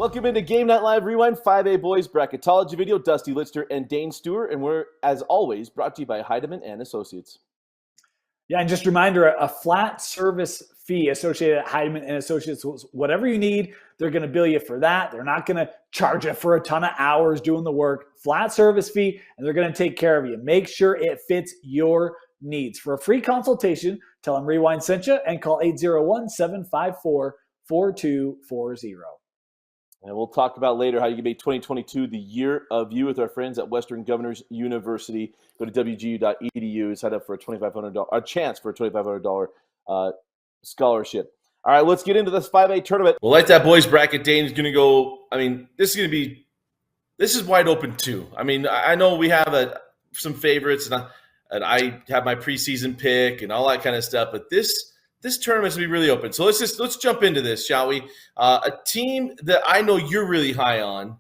Welcome into Game Night Live Rewind 5A Boys Bracketology video. Dusty Litster and Dane Stewart, and we're, as always, brought to you by Heidemann and Associates. Yeah, and just a reminder, a flat service fee associated at Heidemann and Associates. Whatever you need, they're going to bill you for that. They're not going to charge you for a ton of hours doing the work. Flat service fee, and they're going to take care of you. Make sure it fits your needs. For a free consultation, tell them Rewind sent you and call 801-754-4240. And we'll talk about later how you can make 2022 the year of you with our friends at Western Governors University. Go to wgu.edu, sign up for a chance for a $2,500 scholarship. All right, let's get into this 5A tournament. Well, like that boys bracket, Dane is going to go. I mean, this is wide open too. I mean, I know we have some favorites, and I have my preseason pick and all that kind of stuff, but this tournament's going to be really open. So let's jump into this, shall we? A team that I know you're really high on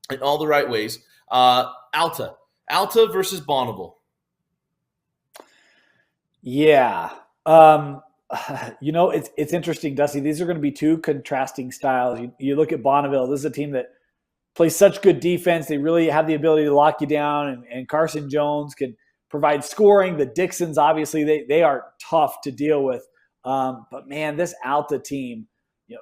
in all the right ways, Alta versus Bonneville. Yeah. It's interesting, Dusty. These are going to be two contrasting styles. You look at Bonneville. This is a team that plays such good defense. They really have the ability to lock you down, and Carson Jones can provide scoring. The Dixons, obviously, they are tough to deal with. But man, this Alta team,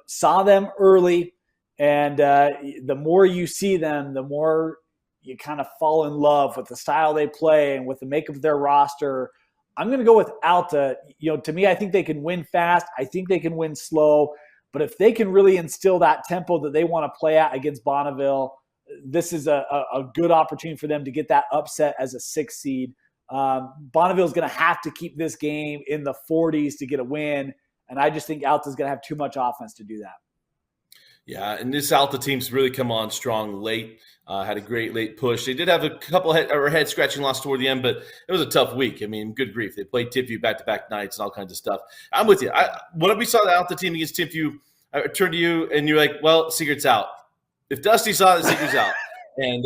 saw them early, and the more you see them, the more you kind of fall in love with the style they play and with the makeup of their roster. I'm going to go with Alta. To me, I think they can win fast. I think they can win slow. But if they can really instill that tempo that they want to play at against Bonneville, this is a good opportunity for them to get that upset as a 6th seed. Bonneville is going to have to keep this game in the 40s to get a win, and I just think Alta is going to have too much offense to do that. Yeah, and this Alta team's really come on strong late. Had a great late push. They did have a couple head-scratching loss toward the end, but it was a tough week. I mean, good grief. They played Timpview back-to-back nights and all kinds of stuff. I'm with you. When we saw the Alta team against Timpview, I turned to you, and you're like, well, secret's out. If Dusty saw it, the secret's out. And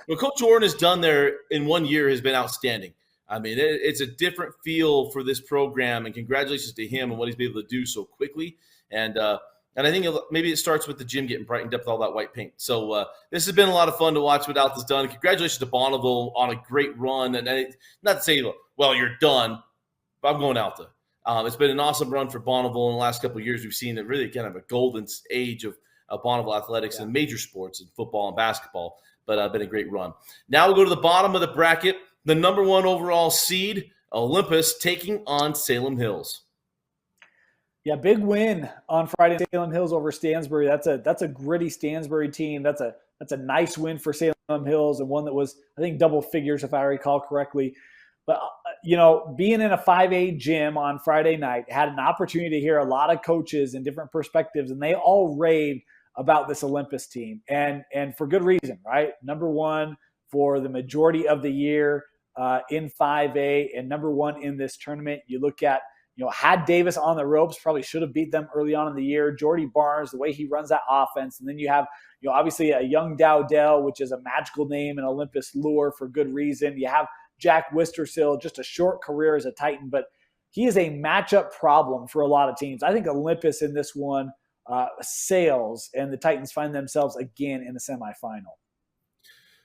what Coach Jordan has done there in 1 year has been outstanding. I mean, it's a different feel for this program, and congratulations to him and what he's been able to do so quickly. And I think maybe it starts with the gym getting brightened up with all that white paint. So this has been a lot of fun to watch what Alta's done. Congratulations to Bonneville on a great run. And not to say, well, you're done, but I'm going Alta. It's been an awesome run for Bonneville in the last couple of years. We've seen it really kind of a golden age of Bonneville athletics and major sports in football and basketball, but been a great run. Now we'll go to the bottom of the bracket. The number 1 overall seed, Olympus, taking on Salem Hills. Yeah, big win on Friday, Salem Hills over Stansbury. That's a gritty Stansbury team. That's a nice win for Salem Hills, and one that was, I think, double figures if I recall correctly. But being in a 5A gym on Friday night, had an opportunity to hear a lot of coaches and different perspectives, and they all raved about this Olympus team, and for good reason, right? Number 1 for the majority of the year in 5A, and number 1 in this tournament. You look at, had Davis on the ropes, probably should have beat them early on in the year. Jordy Barnes, the way he runs that offense. And then you have, obviously a young Dowdell, which is a magical name in Olympus lore for good reason. You have Jack Wistersill, just a short career as a Titan, but he is a matchup problem for a lot of teams. I think Olympus in this one sails, and the Titans find themselves again in the semifinal.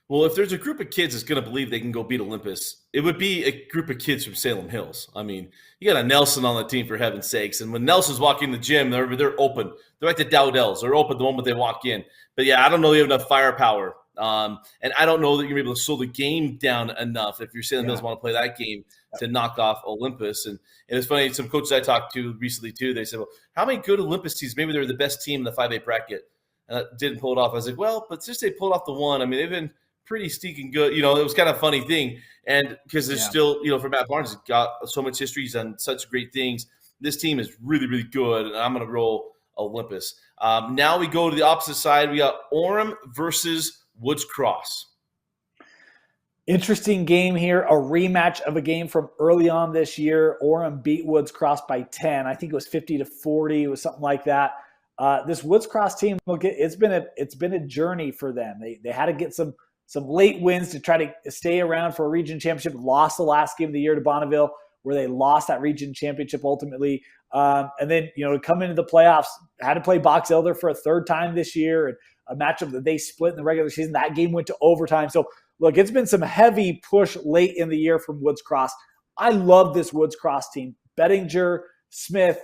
Well, if there's a group of kids that's going to believe they can go beat Olympus, it would be a group of kids from Salem Hills. I mean, you got a Nelson on the team, for heaven's sakes. And when Nelson's walking in the gym, they're open. They're like the Dowdells. They're open the moment they walk in. But, yeah, I don't know they have enough firepower. And I don't know that you're going to be able to slow the game down enough if your Salem Hills want to play that game to knock off Olympus. And it's funny, some coaches I talked to recently, too, they said, well, how many good Olympus teams? Maybe they're the best team in the 5A bracket. And that didn't pull it off. I was like, well, but since they pulled off the one, I mean, they've been – pretty stinking good. It was kind of a funny thing. And because there's still, for Matt Barnes, he's got so much history. He's done such great things. This team is really, really good. And I'm going to roll Olympus. Now we go to the opposite side. We got Orem versus Woods Cross. Interesting game here. A rematch of a game from early on this year. Orem beat Woods Cross by 10. I think it was 50-40. It was something like that. This Woods Cross team, it's been a journey for them. They had to get some late wins to try to stay around for a region championship. Lost the last game of the year to Bonneville. where they lost that region championship ultimately. And then, to come into the playoffs, had to play Box Elder for a third time this year, and a matchup that they split in the regular season. That game went to overtime. So, look, it's been some heavy push late in the year from Woods Cross. I love this Woods Cross team. Bettinger, Smith,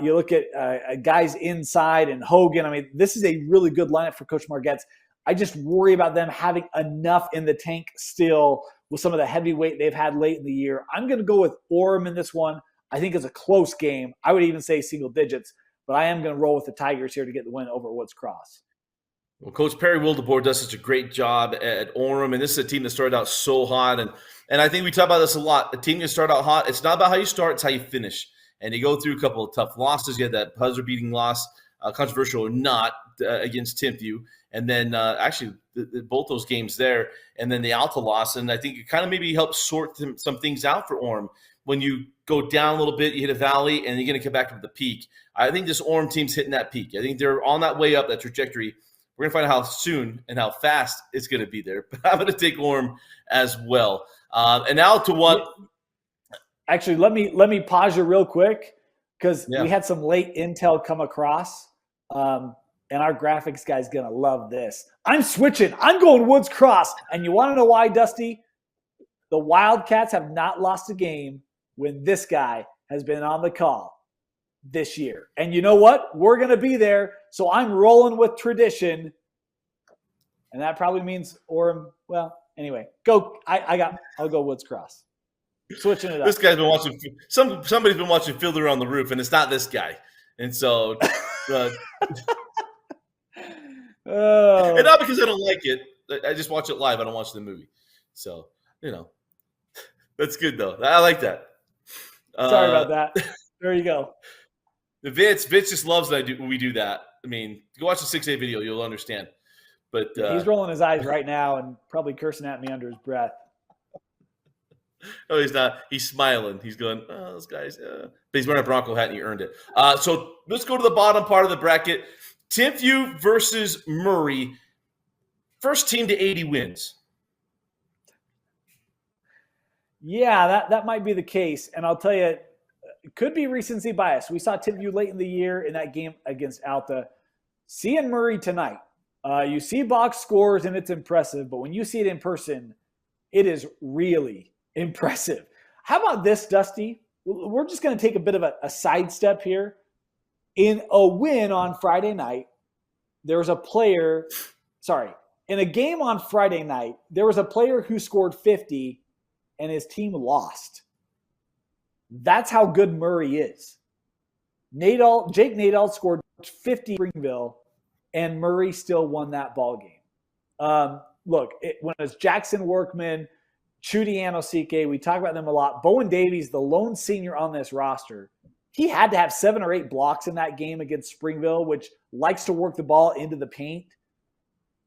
you look at guys inside and Hogan. I mean, this is a really good lineup for Coach Margetts. I just worry about them having enough in the tank still with some of the heavyweight they've had late in the year. I'm going to go with Orem in this one. I think it's a close game. I would even say single digits, but I am going to roll with the Tigers here to get the win over Woods Cross. Well, Coach Perry Wildeboer does such a great job at Orem, and this is a team that started out so hot. And I think we talk about this a lot. A team can start out hot. It's not about how you start, it's how you finish. And you go through a couple of tough losses. You had that buzzer-beating loss, controversial or not, against Timpview. And then actually both those games there, and then the Alta loss. And I think it kind of maybe helps sort some things out for Orem. When you go down a little bit, you hit a valley, and you're going to come back to the peak. I think this Orem team's hitting that peak. I think they're on that way up, that trajectory. We're going to find out how soon and how fast it's going to be there. But I'm going to take Orem as well. And now to what – Actually, let me pause you real quick because we had some late intel come across, and our graphics guy's going to love this. I'm switching. I'm going Woods Cross. And you want to know why, Dusty? The Wildcats have not lost a game when this guy has been on the call this year. And you know what? We're going to be there. So I'm rolling with tradition. And that probably means Orem. Well, anyway, go. I'll go Woods Cross. Switching it up. This guy's been watching. Somebody's been watching Fiddler on the Roof, and it's not this guy. And so, and not because I don't like it. I just watch it live. I don't watch the movie. So that's good though. I like that. Sorry about that. There you go. Vince just loves that we do that. I mean, go watch the 6A video. You'll understand. But he's rolling his eyes right now and probably cursing at me under his breath. No, he's not. He's smiling. He's going, oh, those guys. But he's wearing a Bronco hat and he earned it. So let's go to the bottom part of the bracket. Timpview versus Murray. First team to 80 wins. Yeah, that might be the case. And I'll tell you, it could be recency bias. We saw Timpview late in the year in that game against Alta. Seeing Murray tonight, you see box scores and it's impressive. But when you see it in person, it is really impressive. How about this, Dusty? We're just going to take a bit of a sidestep here. In a win on Friday night, there was a player – in a game on Friday night, there was a player who scored 50 and his team lost. That's how good Murray is. Jake Nadal scored 50 in Springville, and Murray still won that ball game. When it was Jackson Workman – Chudy Anosike, we talk about them a lot. Bowen Davies, the lone senior on this roster, he had to have 7 or 8 blocks in that game against Springville, which likes to work the ball into the paint.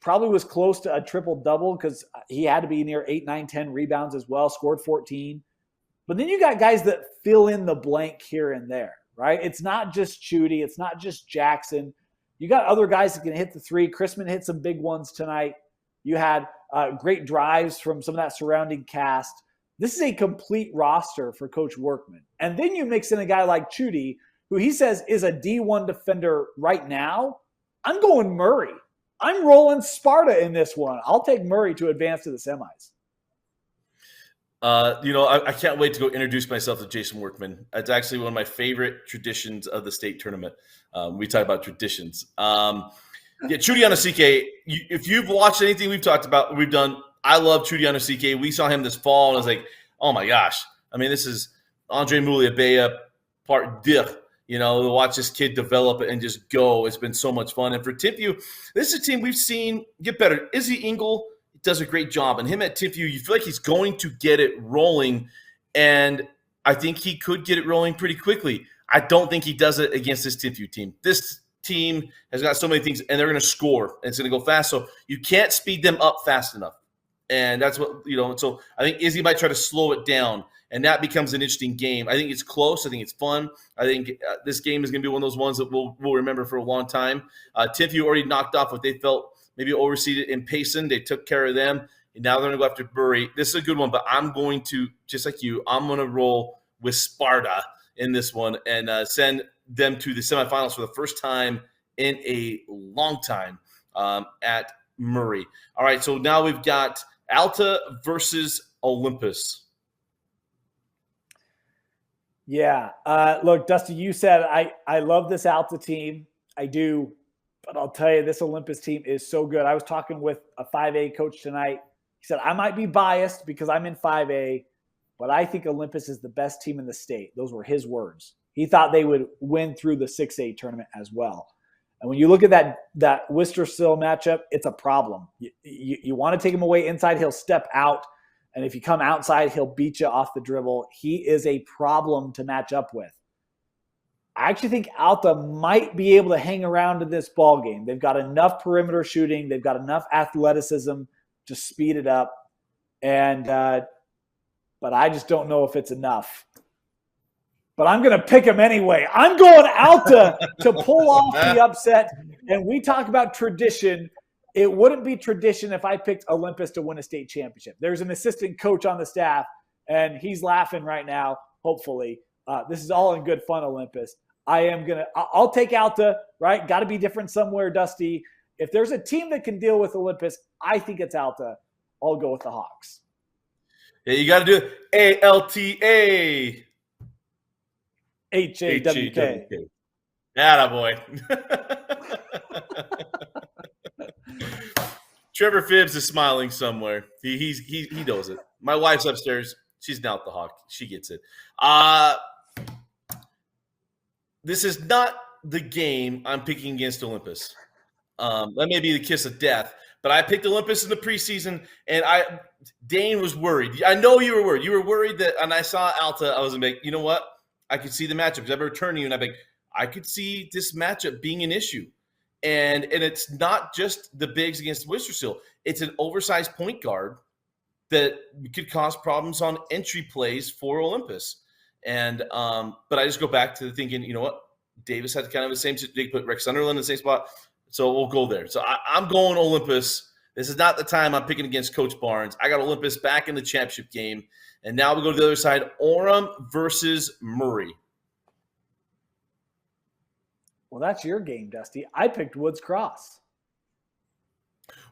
Probably was close to a triple-double because he had to be near 8, 9, 10 rebounds as well, scored 14. But then you got guys that fill in the blank here and there, right? It's not just Chudy. It's not just Jackson. You got other guys that can hit the three. Chrisman hit some big ones tonight. You had great drives from some of that surrounding cast. This is a complete roster for Coach Workman. And then you mix in a guy like Chudy, who he says is a D1 defender right now. I'm going Murray. I'm rolling Sparta in this one. I'll take Murray to advance to the semis. I can't wait to go introduce myself to Jason Workman. It's actually one of my favorite traditions of the state tournament. We talk about traditions. Chudy Anosike, if you've watched anything we've done, I love Chudy Anosike. We saw him this fall, and I was like, oh my gosh. I mean, this is Andre Mouliabea part deux. To watch this kid develop and just go. It's been so much fun. And for Timpview, this is a team we've seen get better. Izzy Engel does a great job. And him at Timpview, you feel like he's going to get it rolling. And I think he could get it rolling pretty quickly. I don't think he does it against this Timpview team. This team has got so many things, and they're going to score. And it's going to go fast. So you can't speed them up fast enough. And that's what, so I think Izzy might try to slow it down. And that becomes an interesting game. I think it's close. I think it's fun. I think this game is going to be one of those ones that we'll remember for a long time. Timpview already knocked off what they felt maybe overseeded in Payson. They took care of them. And now they're going to go after Bury. This is a good one, but I'm going to, just like you, I'm going to roll with Sparta in this one and send them to the semifinals for the first time in a long time at Murray. All right, so now we've got Alta versus Olympus. Yeah. Look, Dusty, you said I love this Alta team. I do. But I'll tell you, this Olympus team is so good. I was talking with a 5A coach tonight. He said, I might be biased because I'm in 5A, but I think Olympus is the best team in the state. Those were his words. He thought they would win through the 6A tournament as well. And when you look at that Worcester-Still matchup, it's a problem. You want to take him away inside, he'll step out. And if you come outside, he'll beat you off the dribble. He is a problem to match up with. I actually think Alta might be able to hang around in this ball game. They've got enough perimeter shooting. They've got enough athleticism to speed it up. And but I just don't know if it's enough. But I'm going to pick him anyway. I'm going Alta to pull off the upset. And we talk about tradition. It wouldn't be tradition if I picked Olympus to win a state championship. There's an assistant coach on the staff, and he's laughing right now, hopefully. This is all in good fun, Olympus. I'll take Alta, right? Got to be different somewhere, Dusty. If there's a team that can deal with Olympus, I think it's Alta. I'll go with the Hawks. Yeah, you got to do it. ALTA. HAWK. Attaboy. Trevor Phibbs is smiling somewhere. He knows it. My wife's upstairs. She's not the Hawk. She gets it. This is not the game I'm picking against Olympus. That may be the kiss of death. But I picked Olympus in the preseason, and Dane was worried. I know you were worried. You were worried that, and I saw Alta. I was like, you know what? I could see the matchup. Because I remember turning you, and I'm like, I could see this matchup being an issue. And it's not just the bigs against Worcester. It's an oversized point guard that could cause problems on entry plays for Olympus. And but I just go back to thinking, you know what? Davis had kind of the same. They put Rick Sunderland in the same spot, so we'll go there. So I'm going Olympus. This is not the time I'm picking against Coach Barnes. I got Olympus back in the championship game, and now we go to the other side: Orem versus Murray. Well, that's your game, Dusty. I picked Woods Cross.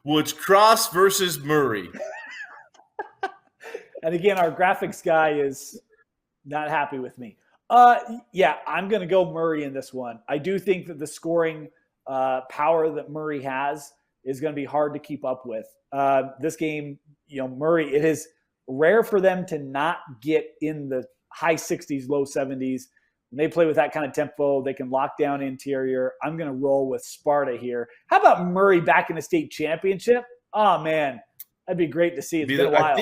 Woods Cross versus Murray. And again, our graphics guy is not happy with me. Yeah, I'm going to go Murray in this one. I do think that the scoring power that Murray has is going to be hard to keep up with. This game, Murray, it is rare for them to not get in the high 60s, low 70s. When they play with that kind of tempo, they can lock down interior. I'm going to roll with Sparta here. How about Murray back in the state championship? Oh, man, that'd be great to see. It's been a while.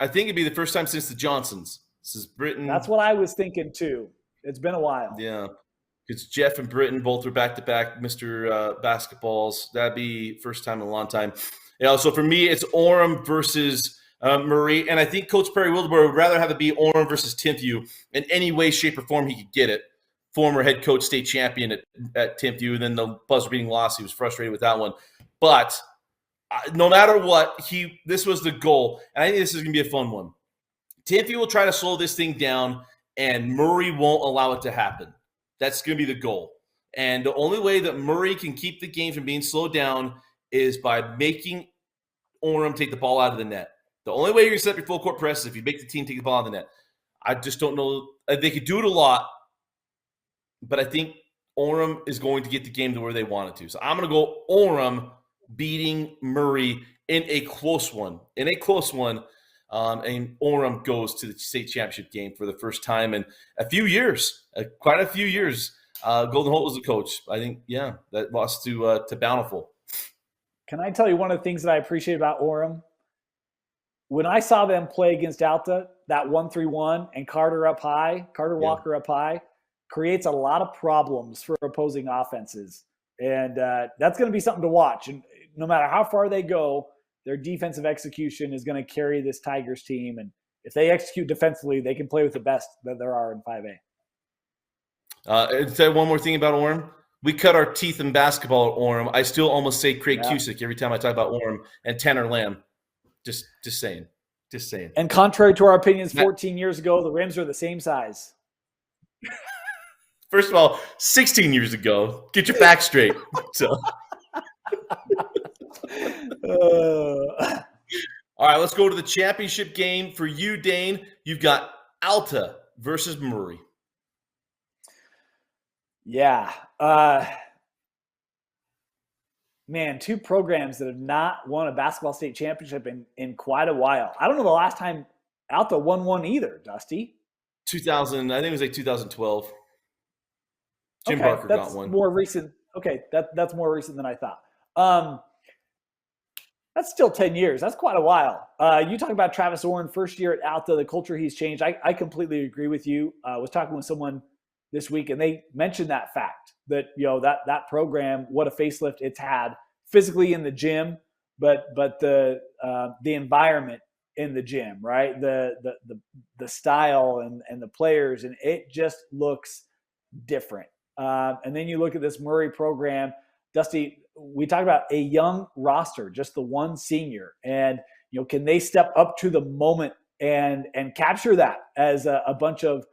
I think it'd be the first time since the Johnsons. This is Britain. That's what I was thinking, too. It's been a while. Yeah, because Jeff and Britton both were back-to-back Mr. Basketballs. That'd be first time in a long time. So for me, it's Orem versus Murray. And I think Coach Perry Wildeboer would rather have it be Orem versus Timpview in any way, shape, or form he could get it. Former head coach, state champion at Timpview. And then the buzzer-beating loss, he was frustrated with that one. But no matter what, this was the goal. And I think this is going to be a fun one. Timpview will try to slow this thing down, and Murray won't allow it to happen. That's going to be the goal. And the only way that Murray can keep the game from being slowed down is by making Orem take the ball out of the net. The only way you're going to set up your full court press is if you make the team take the ball out of the net. I just don't know. They could do it a lot, but I think Orem is going to get the game to where they want it to. So I'm going to go Orem beating Murray in a close one. And Orem goes to the state championship game for the first time in a few years, quite a few years. Golden Holt was the coach. I think, that lost to Bountiful. Can I tell you one of the things that I appreciate about Orem? When I saw them play against Alta, that 1-3-1 and Carter Walker up high, creates a lot of problems for opposing offenses. And that's going to be something to watch. And no matter how far they go, their defensive execution is going to carry this Tigers team. And if they execute defensively, they can play with the best that there are in 5A. And say one more thing about Orem. We cut our teeth in basketball at Orem. I still almost say Craig Cusick every time I talk about Orem and Tanner Lamb. Just saying. Just saying. And contrary to our opinions 14 years ago, the rims are the same size. First of all, 16 years ago. Get your facts straight. So. All right, let's go to the championship game for you, Dane. You've got Alta versus Murray. Yeah. Man, two programs that have not won a basketball state championship in quite a while. I don't know the last time Alta won one either, Dusty. 2000, I think it was like 2012. Jim Okay, Parker got one. More recent. Okay, that's more recent than I thought. That's still 10 years. That's quite a while. You talk about Travis Oren, first year at Alta, the culture he's changed. I completely agree with you. I was talking with someone this week, and they mentioned that fact that that program, what a facelift it's had physically in the gym, but the environment in the gym, right? The style and the players, and it just looks different. And then you look at this Murray program, Dusty. We talked about a young roster, just the one senior, and can they step up to the moment and capture that as a bunch of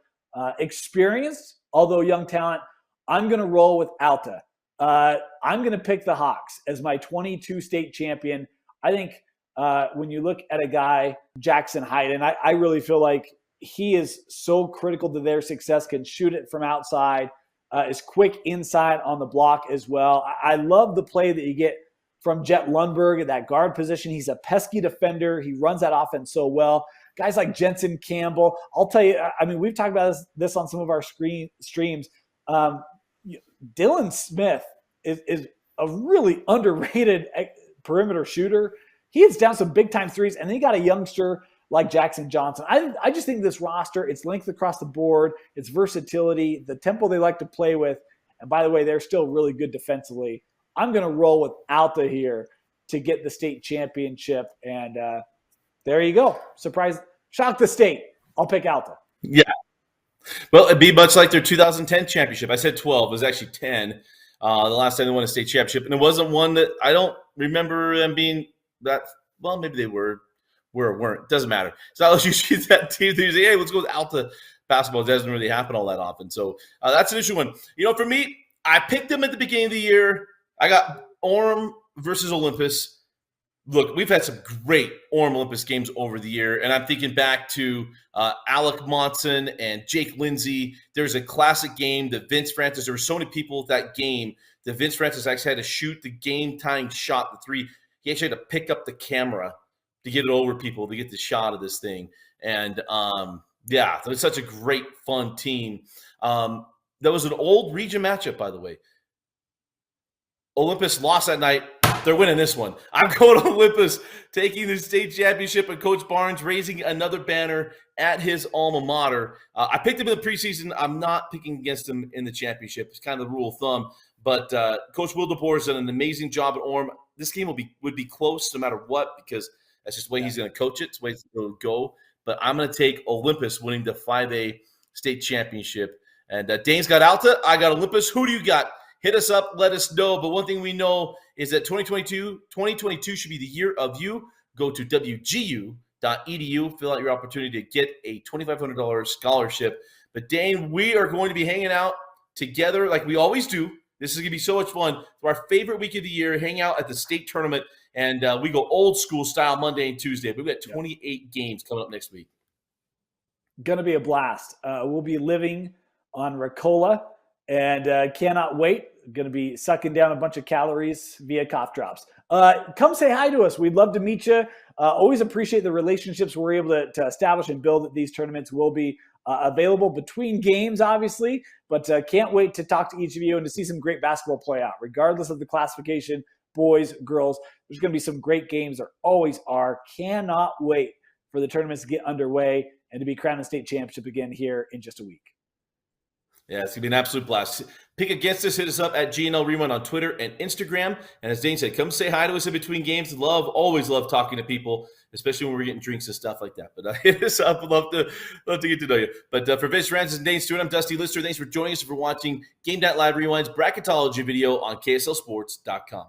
experienced, although young talent? I'm going to roll with Alta. I'm going to pick the Hawks as my 22 state champion. I think when you look at a guy, Jackson Hayden, I really feel like he is so critical to their success, can shoot it from outside, is quick inside on the block as well. I love the play that you get from Jet Lundberg at that guard position. He's a pesky defender. He runs that offense so well. Guys like Jensen Campbell, I'll tell you, I mean, we've talked about this on some of our streams. Dylan Smith is a really underrated perimeter shooter. He hits down some big-time threes, and then you got a youngster like Jackson Johnson. I just think this roster, its length across the board, its versatility, the tempo they like to play with, and by the way, they're still really good defensively. I'm going to roll with Alta here to get the state championship, and there you go. Surprise, shock the state. I'll pick Alta. Yeah. Well, it'd be much like their 2010 championship. I said 12. It was actually 10. The last time they won a state championship. And it wasn't one that I don't remember them being that – well, maybe they were or weren't. Doesn't matter. So I was usually that team that you say, hey, let's go with Alta basketball. It doesn't really happen all that often. So that's an issue one. For me, I picked them at the beginning of the year. I got Orem versus Olympus. Look, we've had some great Orem Olympus games over the year, and I'm thinking back to Alec Monson and Jake Lindsay. There's a classic game that Vince Francis, there were so many people at that game that Vince Francis actually had to shoot the game-tying shot, the three. He actually had to pick up the camera to get it over people to get the shot of this thing. And, yeah, it was such a great, fun team. That was an old region matchup, by the way. Olympus lost that night. They're winning this one. I'm going to Olympus, taking the state championship, and Coach Barnes raising another banner at his alma mater. I picked him in the preseason. I'm not picking against him in the championship. It's kind of the rule of thumb. But Coach Will DeBoer has done an amazing job at Orem. This game would be close no matter what, because that's just the way he's going to coach it. It's the way it's going to go. But I'm going to take Olympus winning the 5A state championship. And Dane's got Alta. I got Olympus. Who do you got? Hit us up. Let us know. But one thing we know is that 2022 should be the year of you. Go to wgu.edu. Fill out your opportunity to get a $2,500 scholarship. But, Dane, we are going to be hanging out together like we always do. This is going to be so much fun. For our favorite week of the year, hang out at the state tournament. And we go old school style Monday and Tuesday. We've got 28 games coming up next week. Going to be a blast. We'll be living on Ricola and cannot wait. Going to be sucking down a bunch of calories via cough drops. Come say hi to us. We'd love to meet you. Always appreciate the relationships we're able to establish and build at these tournaments. Will be available between games, obviously, but can't wait to talk to each of you and to see some great basketball play out, regardless of the classification, boys, girls. There's going to be some great games. There always are. Cannot wait for the tournaments to get underway and to be crowned a state championship again here in just a week. Yeah, it's going to be an absolute blast. Pick against us. Hit us up at GNL Rerun on Twitter and Instagram. And as Dane said, come say hi to us in between games. Always love talking to people, especially when we're getting drinks and stuff like that. But hit us up. Love to get to know you. But for Vince Francis and Dane Stewart, I'm Dusty Litster. Thanks for joining us and for watching Game Night Live Rewind's Bracketology video on KSLSports.com.